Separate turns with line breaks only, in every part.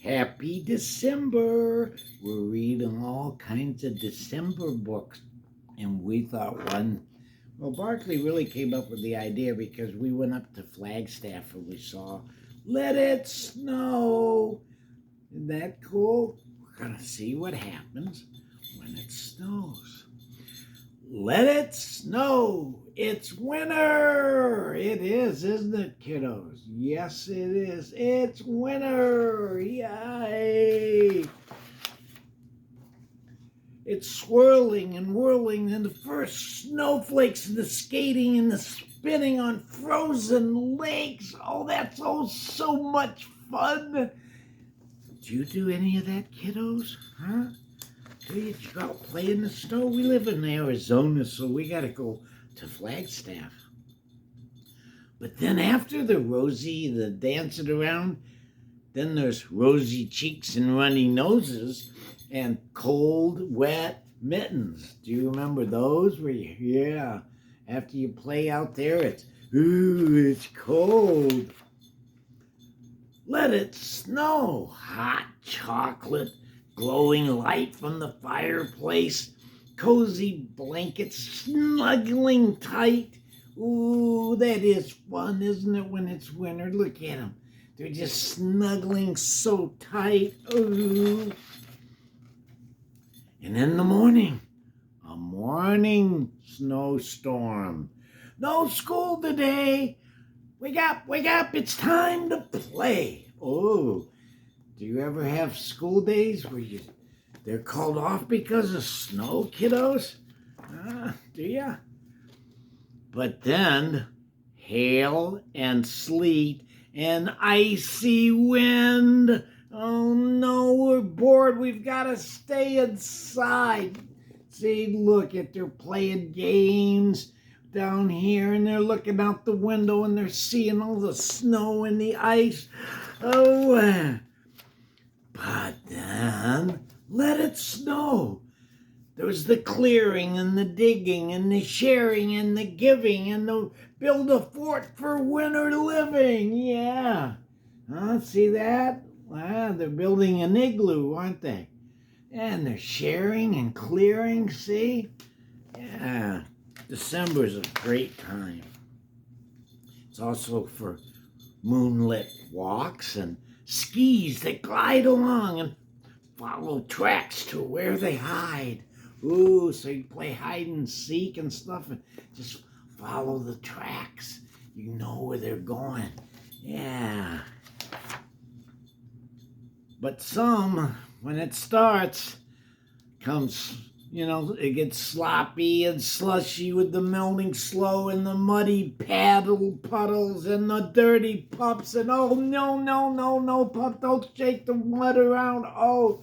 Happy December! We're reading all kinds of December books. And we thought Barkley really came up with the idea because we went up to Flagstaff and we saw Let It Snow. Isn't that cool? We're going to see what happens when it snows. Let it snow. It's winter. It is, isn't it, kiddos? Yes, it is. It's winter. Yay. It's swirling and whirling, and the first snowflakes, and the skating and the spinning on frozen lakes. Oh, that's so much fun. Do you do any of that, kiddos? Huh? Do you go out play in the snow? We live in Arizona, so we got to go to Flagstaff. But then after the dancing around, then there's rosy cheeks and runny noses and cold, wet mittens. Do you remember those? Yeah. After you play out there, it's cold. Let it snow. Hot chocolate, glowing light from the fireplace, cozy blankets snuggling tight. Ooh, that is fun, isn't it, when it's winter? Look at them. They're just snuggling so tight. Ooh. And in the morning, a morning snowstorm. No school today. Wake up, it's time to play. Oh, do you ever have school days where they're called off because of snow, kiddos? Do ya? But then hail and sleet and icy wind. Oh no, we're bored. We've got to stay inside. See, look they're playing games down here and they're looking out the window and they're seeing all the snow and the ice. Oh, but then let it snow. There's the clearing and the digging and the sharing and the giving and the build a fort for winter living. Yeah. See that? They're building an igloo, aren't they? And they're sharing and clearing, see? Yeah. December's a great time. It's also for moonlit walks and skis that glide along and follow tracks to where they hide. Ooh, so you play hide and seek and stuff and just follow the tracks. You know where they're going. Yeah. But some, when it starts, comes, it gets sloppy and slushy with the melting snow and the muddy puddles and the dirty pups. And oh, no, pup, don't shake the mud around. Oh,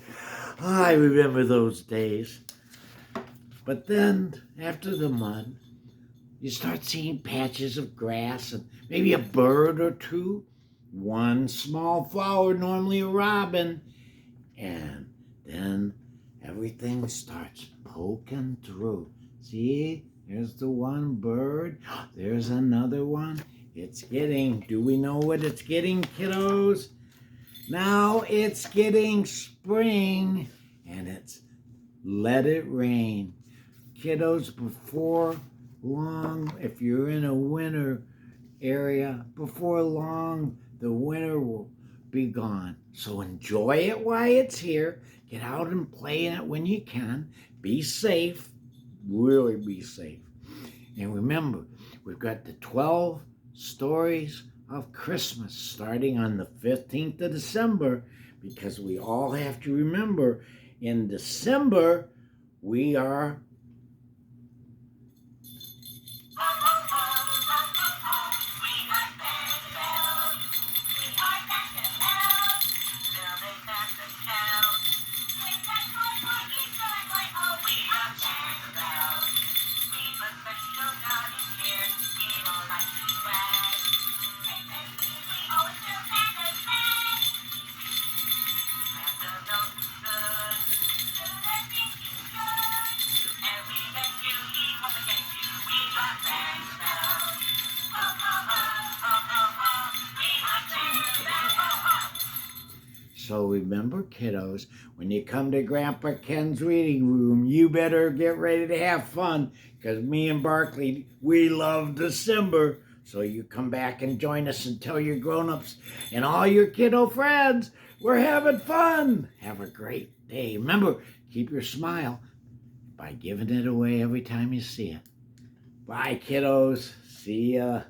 I remember those days. But then, after the mud, you start seeing patches of grass and maybe a bird or two. One small flower, normally a robin. And then everything starts poking through. See, there's the one bird. There's another one. Do we know what it's getting, kiddos? Now it's getting spring, and it's let it rain. Kiddos, before long, if you're in a winter area, before long, the winter will be gone. So enjoy it while it's here. Get out and play in it when you can. Be safe. Really be safe. And remember, we've got the 12 stories of Christmas starting on the 15th of December, because we all have to remember in December we are So remember, kiddos, when you come to Grandpa Ken's reading room, you better get ready to have fun, because me and Barkley, we love December. So you come back and join us and tell your grown-ups and all your kiddo friends we're having fun. Have a great day. Remember, keep your smile by giving it away every time you see it. Bye, kiddos. See ya.